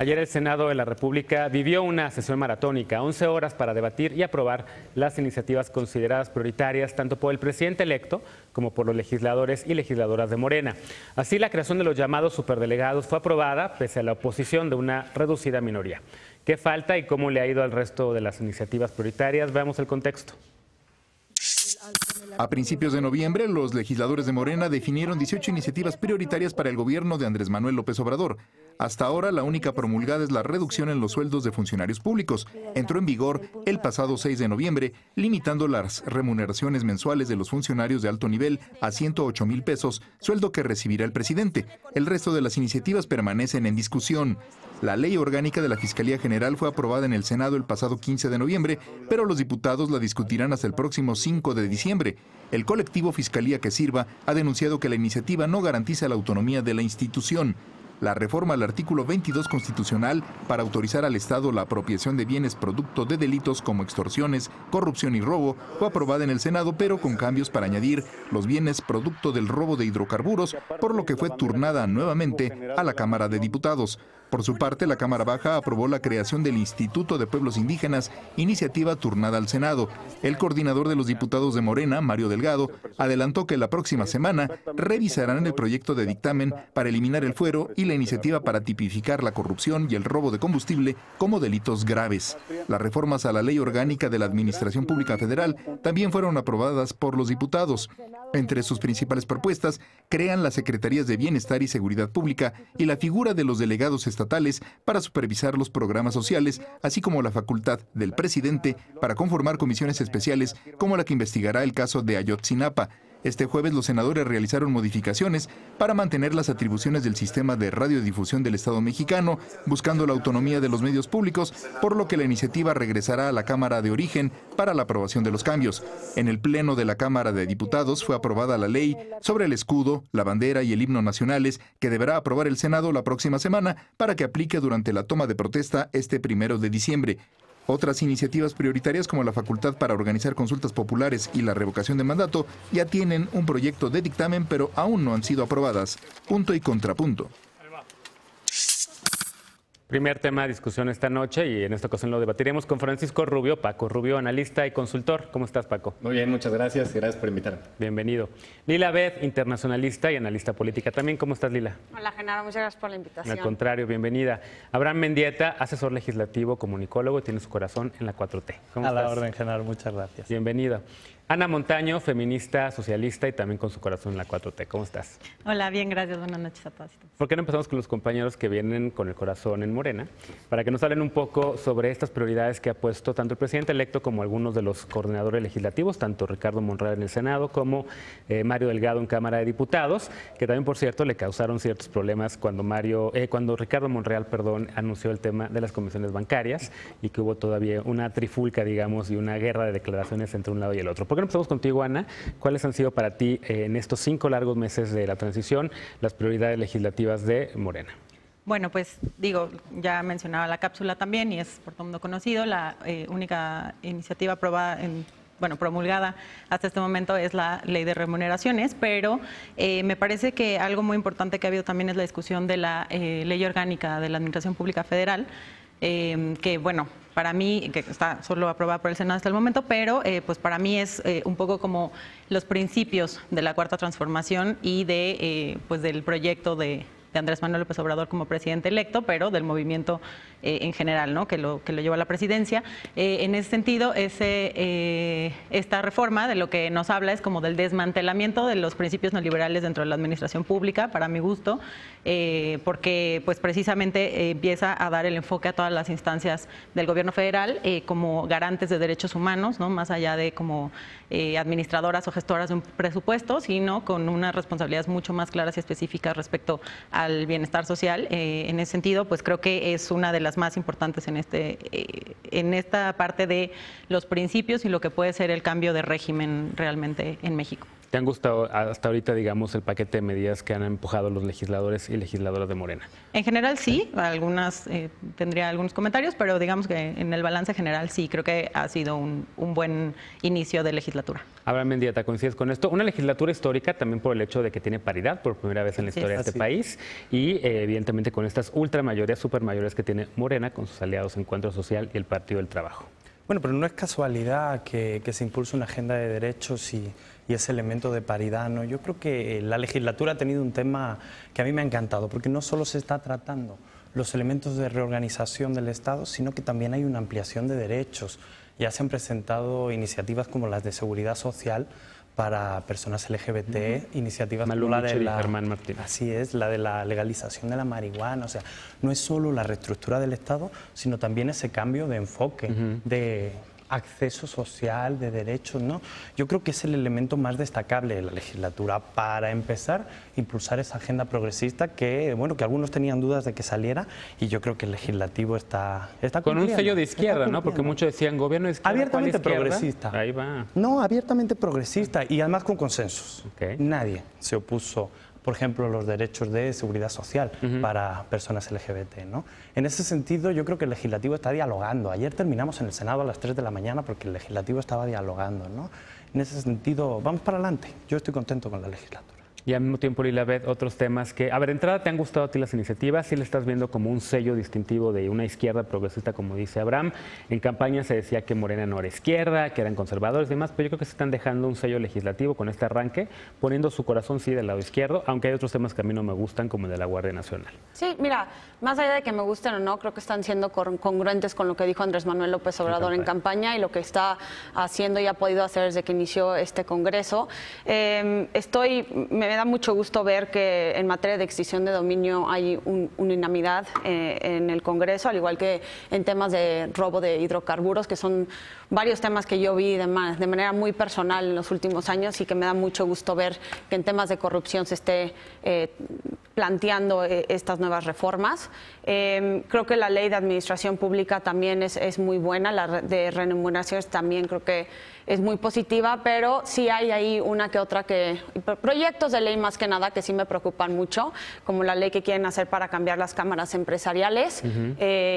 Ayer el Senado de la República vivió una sesión maratónica, 11 horas para debatir y aprobar las iniciativas consideradas prioritarias tanto por el presidente electo como por los legisladores y legisladoras de Morena. Así, la creación de los llamados superdelegados fue aprobada pese a la oposición de una reducida minoría. ¿Qué falta y cómo le ha ido al resto de las iniciativas prioritarias? Veamos el contexto. A principios de noviembre, los legisladores de Morena definieron 18 iniciativas prioritarias para el gobierno de Andrés Manuel López Obrador. Hasta ahora, la única promulgada es la reducción en los sueldos de funcionarios públicos. Entró en vigor el pasado 6 de noviembre, limitando las remuneraciones mensuales de los funcionarios de alto nivel a 108,000 pesos, sueldo que recibirá el presidente. El resto de las iniciativas permanecen en discusión. La ley orgánica de la Fiscalía General fue aprobada en el Senado el pasado 15 de noviembre, pero los diputados la discutirán hasta el próximo 5 de diciembre. El colectivo Fiscalía que Sirva ha denunciado que la iniciativa no garantiza la autonomía de la institución. La reforma al artículo 22 constitucional para autorizar al Estado la apropiación de bienes producto de delitos como extorsiones, corrupción y robo fue aprobada en el Senado, pero con cambios para añadir los bienes producto del robo de hidrocarburos, por lo que fue turnada nuevamente a la Cámara de Diputados. Por su parte, la Cámara Baja aprobó la creación del Instituto de Pueblos Indígenas, iniciativa turnada al Senado. El coordinador de los diputados de Morena, Mario Delgado, adelantó que la próxima semana revisarán el proyecto de dictamen para eliminar el fuero y la iniciativa para tipificar la corrupción y el robo de combustible como delitos graves. Las reformas a la Ley Orgánica de la Administración Pública Federal también fueron aprobadas por los diputados. Entre sus principales propuestas, crean las Secretarías de Bienestar y Seguridad Pública y la figura de los delegados estatales para supervisar los programas sociales, así como la facultad del presidente para conformar comisiones especiales como la que investigará el caso de Ayotzinapa. Este jueves los senadores realizaron modificaciones para mantener las atribuciones del sistema de radiodifusión del Estado mexicano, buscando la autonomía de los medios públicos, por lo que la iniciativa regresará a la Cámara de Origen para la aprobación de los cambios. En el Pleno de la Cámara de Diputados fue aprobada la ley sobre el escudo, la bandera y el himno nacionales, que deberá aprobar el Senado la próxima semana para que aplique durante la toma de protesta este 1 de diciembre. Otras iniciativas prioritarias como la facultad para organizar consultas populares y la revocación de mandato ya tienen un proyecto de dictamen, pero aún no han sido aprobadas. Punto y contrapunto. Primer tema de discusión esta noche y en esta ocasión lo debatiremos con Francisco Rubio, Paco Rubio, analista y consultor. ¿Cómo estás, Paco? Muy bien, muchas gracias. Gracias por invitarme. Bienvenido. Lila Abed, internacionalista y analista política también. ¿Cómo estás, Lila? Hola, Genaro. Muchas gracias por la invitación. Al contrario, bienvenida. Abraham Mendieta, asesor legislativo, comunicólogo y tiene su corazón en la 4T. ¿Cómo estás? A la orden, Genaro. Muchas gracias. Bienvenida. Ana Montaño, feminista, socialista y también con su corazón en la 4T. ¿Cómo estás? Hola, bien, gracias. Buenas noches a todos. ¿Por qué no empezamos con los compañeros que vienen con el corazón en Morena? Para que nos hablen un poco sobre estas prioridades que ha puesto tanto el presidente electo como algunos de los coordinadores legislativos, tanto Ricardo Monreal en el Senado como Mario Delgado en Cámara de Diputados, que también, por cierto, le causaron ciertos problemas cuando Ricardo Monreal, anunció el tema de las comisiones bancarias y que hubo todavía una trifulca, digamos, y una guerra de declaraciones entre un lado y el otro. ¿Por qué no empezamos contigo, Ana? ¿Cuáles han sido para ti en estos 5 largos meses de la transición las prioridades legislativas de Morena? Bueno, pues digo, ya mencionaba la cápsula también y es por todo el mundo conocido, la única iniciativa aprobada promulgada hasta este momento es la ley de remuneraciones, pero me parece que algo muy importante que ha habido también es la discusión de la ley orgánica de la Administración Pública Federal, que bueno, para mí, que está solo aprobada por el Senado hasta el momento, pero pues para mí es un poco como los principios de la Cuarta Transformación y de pues del proyecto de Andrés Manuel López Obrador como presidente electo, pero del movimiento en general, ¿no? que lo lleva a la presidencia. En ese sentido, esta reforma de lo que nos habla es como del desmantelamiento de los principios neoliberales dentro de la administración pública, para mi gusto, porque pues precisamente empieza a dar el enfoque a todas las instancias del gobierno federal como garantes de derechos humanos, ¿no? Más allá de como administradoras o gestoras de un presupuesto, sino con unas responsabilidades mucho más claras y específicas respecto al bienestar social. En ese sentido, pues creo que es una de las más importantes en esta parte de los principios y lo que puede ser el cambio de régimen realmente en México. ¿Te han gustado hasta ahorita, digamos, el paquete de medidas que han empujado los legisladores y legisladoras de Morena? En general sí, algunas tendría algunos comentarios, pero digamos que en el balance general sí, creo que ha sido un buen inicio de legislatura. Abraham Mendieta, ¿coincides con esto? Una legislatura histórica también por el hecho de que tiene paridad por primera vez en la historia de este país y evidentemente con estas ultramayorías, supermayorías que tiene Morena con sus aliados Encuentro Social y el Partido del Trabajo. Bueno, pero no es casualidad que se impulse una agenda de derechos y ese elemento de paridad, ¿no? Yo creo que la legislatura ha tenido un tema que a mí me ha encantado, porque no solo se está tratando los elementos de reorganización del Estado, sino que también hay una ampliación de derechos. Ya se han presentado iniciativas como las de seguridad social para personas LGBT, iniciativas como la de la, así es, la de la legalización de la marihuana. O sea, no es solo la reestructura del Estado, sino también ese cambio de enfoque, de acceso social, de derechos, ¿no? Yo creo que es el elemento más destacable de la legislatura para empezar a impulsar esa agenda progresista que, bueno, que algunos tenían dudas de que saliera y yo creo que el legislativo está con un sello de izquierda, ¿no? Porque muchos decían gobierno de izquierda. Abiertamente progresista. Ahí va. No, abiertamente progresista y además con consensos. Nadie se opuso, por ejemplo, los derechos de seguridad social para personas LGBT, ¿no? En ese sentido, yo creo que el Legislativo está dialogando. Ayer terminamos en el Senado a las 3 de la mañana porque el Legislativo estaba dialogando, ¿no? En ese sentido, vamos para adelante. Yo estoy contento con la legislatura. Y al mismo tiempo, Lilabeth, otros temas que, a ver, de entrada, ¿te han gustado a ti las iniciativas? ¿Sí le estás viendo como un sello distintivo de una izquierda progresista, como dice Abraham? En campaña se decía que Morena no era izquierda, que eran conservadores y demás, pero yo creo que se están dejando un sello legislativo con este arranque, poniendo su corazón sí del lado izquierdo, aunque hay otros temas que a mí no me gustan, como el de la Guardia Nacional. Sí, mira, más allá de que me gusten o no, creo que están siendo congruentes con lo que dijo Andrés Manuel López Obrador en campaña y lo que está haciendo y ha podido hacer desde que inició este Congreso. Me da mucho gusto ver que en materia de extinción de dominio hay unanimidad en el Congreso, al igual que en temas de robo de hidrocarburos, que son varios temas que yo vi de manera muy personal en los últimos años y que me da mucho gusto ver que en temas de corrupción se esté planteando estas nuevas reformas. Creo que la ley de administración pública también es muy buena, la de remuneraciones también creo que es muy positiva, pero sí hay ahí una que otra proyectos de ley más que nada que sí me preocupan mucho, como la ley que quieren hacer para cambiar las cámaras empresariales,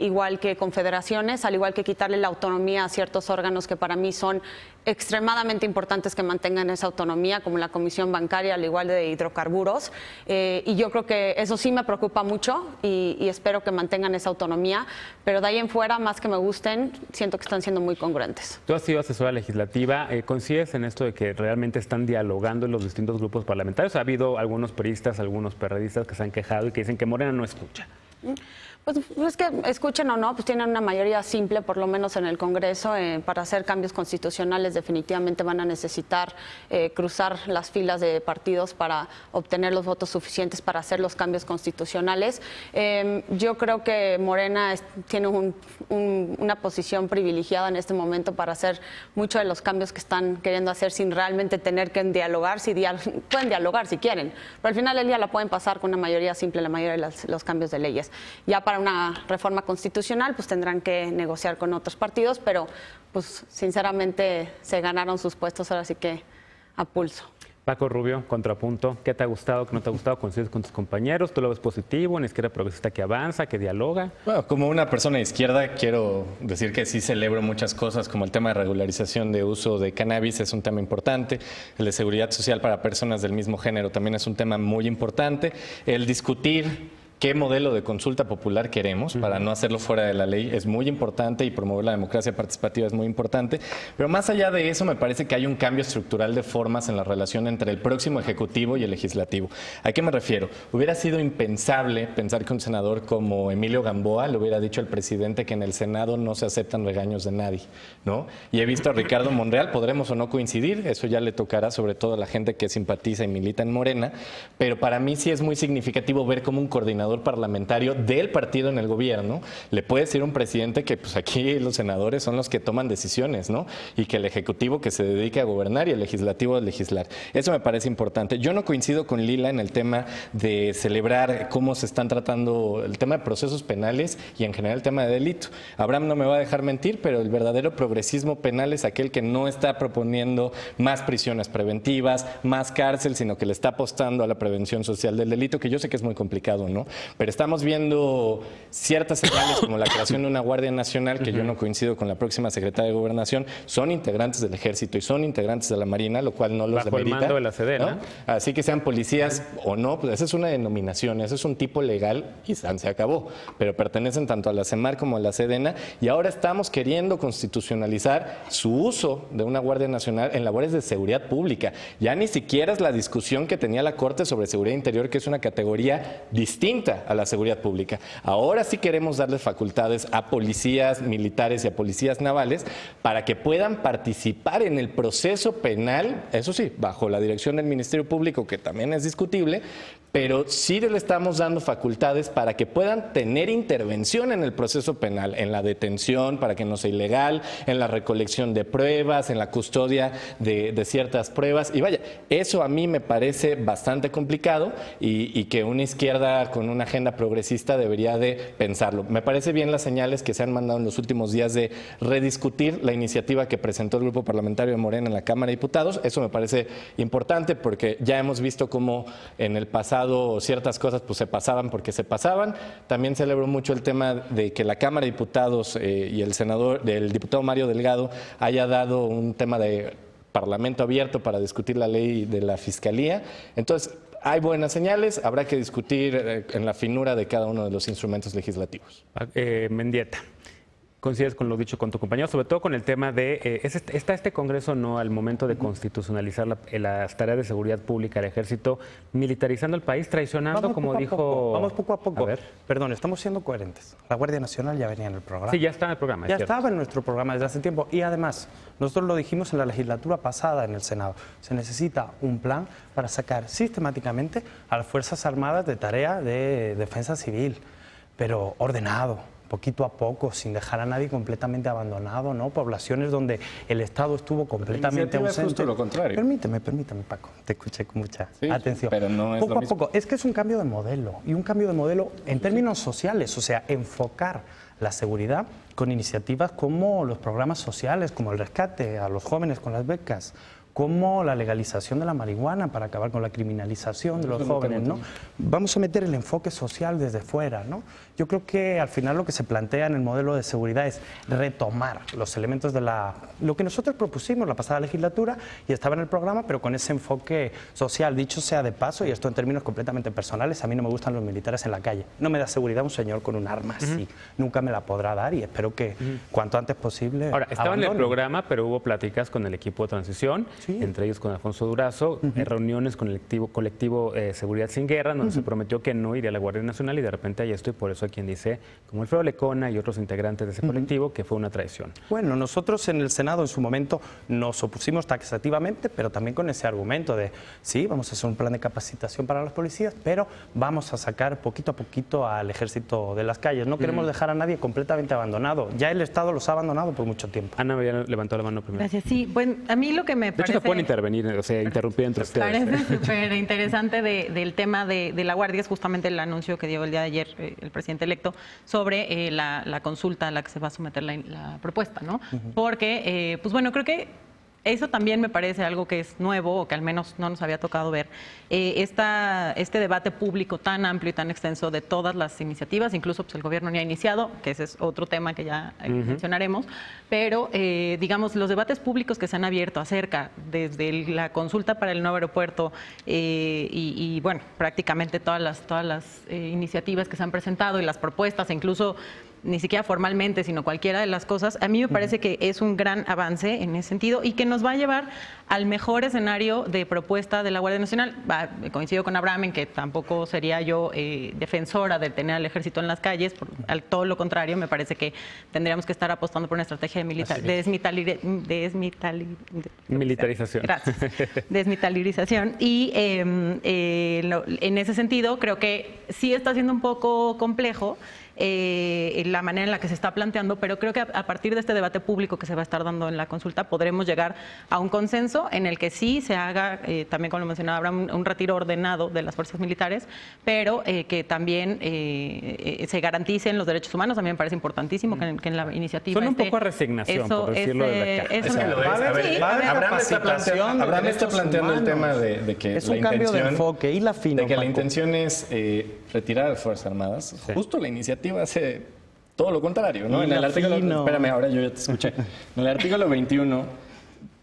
igual que confederaciones, al igual que quitarle la autonomía a ciertos órganos que para mí son extremadamente importantes que mantengan esa autonomía, como la Comisión Bancaria, al igual de hidrocarburos, y yo creo que eso sí me preocupa mucho y espero que mantengan esa autonomía, pero de ahí en fuera, más que me gusten, siento que están siendo muy congruentes. Tú has sido asesora legislativa, ¿coincides en esto de que realmente están dialogando en los distintos grupos parlamentarios? Ha habido algunos priistas, algunos perredistas que se han quejado y que dicen que Morena no escucha. Pues es que escuchen o no, pues tienen una mayoría simple, por lo menos en el Congreso, para hacer cambios constitucionales definitivamente van a necesitar cruzar las filas de partidos para obtener los votos suficientes para hacer los cambios constitucionales. Yo creo que Morena tiene una posición privilegiada en este momento para hacer muchos de los cambios que están queriendo hacer sin realmente tener que dialogar. Pueden dialogar si quieren, pero al final del día la pueden pasar con una mayoría simple, la mayoría de los cambios de leyes. Ya para una reforma constitucional pues tendrán que negociar con otros partidos, pero pues sinceramente se ganaron sus puestos ahora sí que a pulso. Paco Rubio, contrapunto, ¿qué te ha gustado, qué no te ha gustado? ¿Coincides con tus compañeros? ¿Tú lo ves positivo? ¿Una izquierda progresista que avanza, que dialoga? Bueno, como una persona de izquierda quiero decir que sí celebro muchas cosas, como el tema de regularización de uso de cannabis es un tema importante, el de seguridad social para personas del mismo género también es un tema muy importante, el discutir qué modelo de consulta popular queremos para no hacerlo fuera de la ley es muy importante y promover la democracia participativa es muy importante, pero más allá de eso me parece que hay un cambio estructural de formas en la relación entre el próximo ejecutivo y el legislativo. ¿A qué me refiero? Hubiera sido impensable pensar que un senador como Emilio Gamboa le hubiera dicho al presidente que en el Senado no se aceptan regaños de nadie, ¿no? Y he visto a Ricardo Monreal, podremos o no coincidir, eso ya le tocará sobre todo a la gente que simpatiza y milita en Morena, pero para mí sí es muy significativo ver cómo un coordinador coordinador parlamentario del partido en el gobierno, le puede decir a un presidente que pues aquí los senadores son los que toman decisiones, ¿no? Y que el ejecutivo que se dedique a gobernar y el legislativo a legislar. Eso me parece importante. Yo no coincido con Lila en el tema de celebrar cómo se están tratando el tema de procesos penales y en general el tema de delito. Abraham no me va a dejar mentir, pero el verdadero progresismo penal es aquel que no está proponiendo más prisiones preventivas, más cárcel, sino que le está apostando a la prevención social del delito, que yo sé que es muy complicado, ¿no? Pero estamos viendo ciertas señales como la creación de una Guardia Nacional, que yo no coincido con la próxima secretaria de Gobernación, son integrantes del Ejército y son integrantes de la Marina, lo cual no los bajo demerita, el mando de la Sedena, ¿no? Así que sean policías o no, pues esa es una denominación, ese es un tipo legal y se acabó, pero pertenecen tanto a la CEMAR como a la Sedena y ahora estamos queriendo constitucionalizar su uso de una Guardia Nacional en labores de seguridad pública. Ya ni siquiera es la discusión que tenía la Corte sobre seguridad interior, que es una categoría distinta a la seguridad pública. Ahora sí queremos darles facultades a policías militares y a policías navales para que puedan participar en el proceso penal, eso sí, bajo la dirección del Ministerio Público, que también es discutible, pero sí le estamos dando facultades para que puedan tener intervención en el proceso penal, en la detención para que no sea ilegal, en la recolección de pruebas, en la custodia de ciertas pruebas. Y vaya, eso a mí me parece bastante complicado y que una izquierda con una agenda progresista debería de pensarlo. Me parece bien las señales que se han mandado en los últimos días de rediscutir la iniciativa que presentó el Grupo Parlamentario de Morena en la Cámara de Diputados. Eso me parece importante porque ya hemos visto cómo en el pasado ciertas cosas pues se pasaban porque se pasaban. También celebro mucho el tema de que la Cámara de Diputados y el diputado Mario Delgado haya dado un tema de Parlamento abierto para discutir la ley de la Fiscalía. Entonces, hay buenas señales, habrá que discutir en la finura de cada uno de los instrumentos legislativos. Mendieta, coincides con lo dicho con tu compañero, sobre todo con el tema de, ¿está este Congreso no al momento de constitucionalizar las tareas de seguridad pública, el Ejército, militarizando el país, traicionando, como dijo... Vamos poco a poco. A ver. Perdón, estamos siendo coherentes. La Guardia Nacional ya venía en el programa. Sí, ya está en el programa. Ya estaba en nuestro programa desde hace tiempo. Y además, nosotros lo dijimos en la legislatura pasada en el Senado, se necesita un plan para sacar sistemáticamente a las Fuerzas Armadas de tarea de defensa civil, pero ordenado, poquito a poco, sin dejar a nadie completamente abandonado, ¿no? Poblaciones donde el Estado estuvo completamente ausente. Es justo lo contrario. Permíteme, Paco, te escuché con mucha atención. Pero no es poco lo a mismo. poco, es que es un cambio de modelo, y un cambio de modelo en términos sociales, o sea, enfocar la seguridad con iniciativas como los programas sociales, como el rescate a los jóvenes con las becas, como la legalización de la marihuana para acabar con la criminalización de los jóvenes, ¿no? Vamos a meter el enfoque social desde fuera, ¿no? Yo creo que al final lo que se plantea en el modelo de seguridad es retomar los elementos de lo que nosotros propusimos la pasada legislatura y estaba en el programa, pero con ese enfoque social. Dicho sea de paso, y esto en términos completamente personales, a mí no me gustan los militares en la calle. No me da seguridad un señor con un arma así. Nunca me la podrá dar y espero que cuanto antes posible Ahora, estaba en el abandonen. programa, pero hubo pláticas con el equipo de transición, entre ellos con Alfonso Durazo, reuniones con el colectivo Seguridad Sin Guerra, donde se prometió que no iría a la Guardia Nacional y de repente hay esto y por eso hay quien dice, como Alfredo Lecona y otros integrantes de ese colectivo, que fue una traición. Bueno, nosotros en el Senado en su momento nos opusimos taxativamente, pero también con ese argumento de, sí, vamos a hacer un plan de capacitación para los policías, pero vamos a sacar poquito a poquito al ejército de las calles. No queremos dejar a nadie completamente abandonado. Ya el Estado los ha abandonado por mucho tiempo. Ana había levantado la mano primero. Gracias. Sí, bueno, a mí lo que me De hecho, parece... se pueden intervenir, o sea, interrumpir entre ustedes. Parece súper interesante del tema de la Guardia, es justamente el anuncio que dio el día de ayer el presidente electo sobre la consulta a la que se va a someter la propuesta, ¿no? Porque, pues bueno, creo que eso también me parece algo que es nuevo o que al menos no nos había tocado ver. Este debate público tan amplio y tan extenso de todas las iniciativas, incluso pues, el gobierno ni ha iniciado, que ese es otro tema que ya mencionaremos, pero digamos los debates públicos que se han abierto acerca desde la consulta para el nuevo aeropuerto y bueno, prácticamente todas las iniciativas que se han presentado y las propuestas, e incluso ni siquiera formalmente, sino cualquiera de las cosas, a mí me parece que es un gran avance en ese sentido y que nos va a llevar al mejor escenario de propuesta de la Guardia Nacional. Coincido con Abraham en que tampoco sería yo defensora de tener al ejército en las calles, al todo lo contrario, me parece que tendríamos que estar apostando por una estrategia de militarización. Gracias. Desmilitarización. Y en ese sentido, creo que sí está siendo un poco complejo la manera en la que se está planteando, pero creo que a partir de este debate público que se va a estar dando en la consulta podremos llegar a un consenso en el que sí se haga, también como lo mencionaba Abraham, un retiro ordenado de las fuerzas militares, pero que también se garanticen los derechos humanos. También me parece importantísimo que en la iniciativa Son un poco a resignación, por decirlo desde acá. Abraham está planteando el tema de que es un cambio de enfoque y la fino, de que la intención es retirar a las Fuerzas Armadas. Sí. Justo la iniciativa hace todo lo contrario, ¿no? En el artículo, espérame, ahora yo ya te escuché. En el artículo 21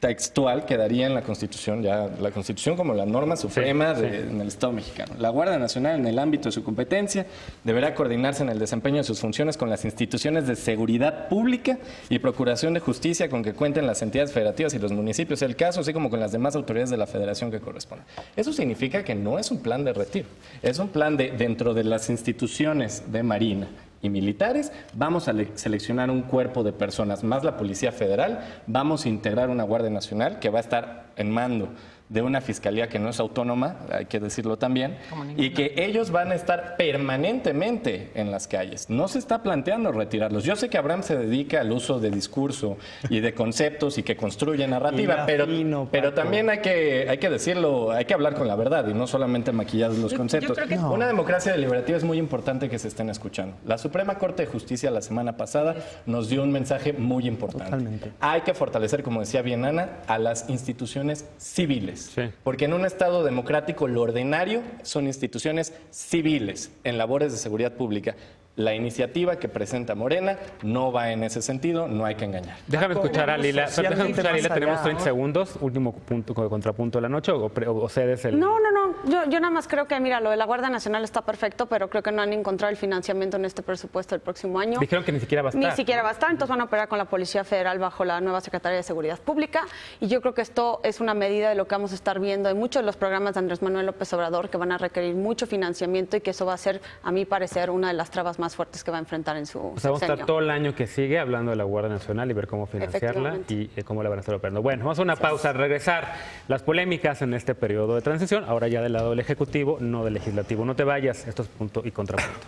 textual quedaría en la Constitución, ya la Constitución como la norma suprema en el Estado mexicano. La Guardia Nacional, en el ámbito de su competencia, deberá coordinarse en el desempeño de sus funciones con las instituciones de seguridad pública y procuración de justicia con que cuenten las entidades federativas y los municipios, el caso, así como con las demás autoridades de la federación que correspondan. Eso significa que no es un plan de retiro, es un plan de dentro de las instituciones de Marina y militares, vamos a seleccionar un cuerpo de personas, más la Policía Federal, vamos a integrar una Guardia Nacional que va a estar en mando de una fiscalía que no es autónoma, hay que decirlo también, y que ellos van a estar permanentemente en las calles. No se está planteando retirarlos. Yo sé que Abraham se dedica al uso de discurso y de conceptos y que construye narrativa, pero también hay que decirlo, hay que hablar con la verdad y no solamente maquillar los conceptos. Yo creo que una democracia deliberativa es muy importante que se estén escuchando. La Suprema Corte de Justicia la semana pasada nos dio un mensaje muy importante. Totalmente. Hay que fortalecer, como decía bien Ana, a las instituciones civiles. Sí. Porque en un Estado democrático lo ordinario son instituciones civiles en labores de seguridad pública. La iniciativa que presenta Morena no va en ese sentido, no hay que engañar. Déjame escuchar a Lila. Tenemos 30 segundos. Último punto, contrapunto de la noche, o cedes el... No. Yo nada más creo que, mira, lo de la Guardia Nacional está perfecto, pero creo que no han encontrado el financiamiento en este presupuesto del próximo año. Dijeron que ni siquiera va a estar. Ni siquiera va a estar, entonces van a operar con la Policía Federal bajo la nueva Secretaría de Seguridad Pública. Y yo creo que esto es una medida de lo que vamos a estar viendo en muchos de los programas de Andrés Manuel López Obrador, que van a requerir mucho financiamiento y que eso va a ser, a mi parecer, una de las trabas más fuertes que va a enfrentar en su vamos a estar todo el año que sigue hablando de la Guardia Nacional y ver cómo financiarla y cómo la van a estar operando. Bueno, vamos a una pausa, regresar. Las polémicas en este periodo de transición, ahora ya del lado del Ejecutivo, no del Legislativo. No te vayas, esto es punto y contrapunto.